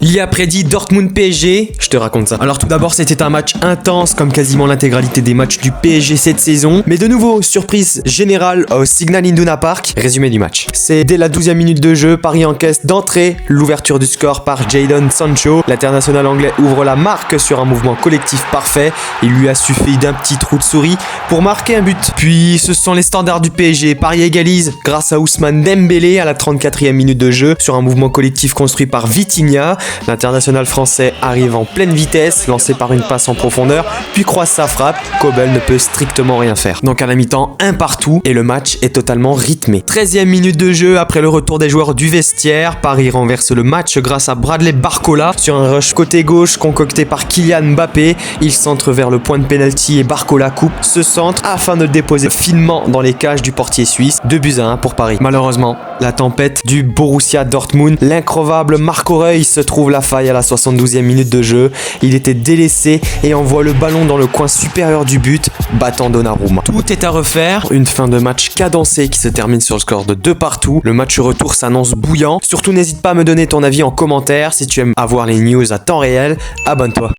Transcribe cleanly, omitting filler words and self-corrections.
Il y a prédit Dortmund PSG, je te raconte ça. Alors tout d'abord, c'était un match intense comme quasiment l'intégralité des matchs du PSG cette saison. Mais de nouveau, surprise générale au Signal Iduna Park. Résumé du match. C'est dès la 12e minute de jeu, Paris encaisse d'entrée l'ouverture du score par Jadon Sancho. L'international anglais ouvre la marque sur un mouvement collectif parfait. Il lui a suffi d'un petit trou de souris pour marquer un but. Puis ce sont les standards du PSG. Paris égalise grâce à Ousmane Dembélé à la 34e minute de jeu sur un mouvement collectif construit par Vitinha. L'international français arrive en pleine vitesse, lancé par une passe en profondeur, puis croise sa frappe. Kobel ne peut strictement rien faire. Donc à la mi-temps, un partout et le match est totalement rythmé. 13e minute de jeu, après le retour des joueurs du vestiaire, Paris renverse le match grâce à Bradley Barcola sur un rush côté gauche concocté par Kylian Mbappé. Il centre vers le point de pénalty et Barcola coupe ce centre afin de le déposer finement dans les cages du portier suisse. 2-1 pour Paris. Malheureusement, la tempête du Borussia Dortmund, l'increvable Marc Aurèle se trouve la faille à la 72e minute de jeu. Il était délaissé et envoie le ballon dans le coin supérieur du but, battant Donnarumma. Tout est à refaire, une fin de match cadencée qui se termine sur le score de 2-2. Le match retour s'annonce bouillant. Surtout n'hésite pas à me donner ton avis en commentaire. Si tu aimes avoir les news à temps réel, abonne-toi.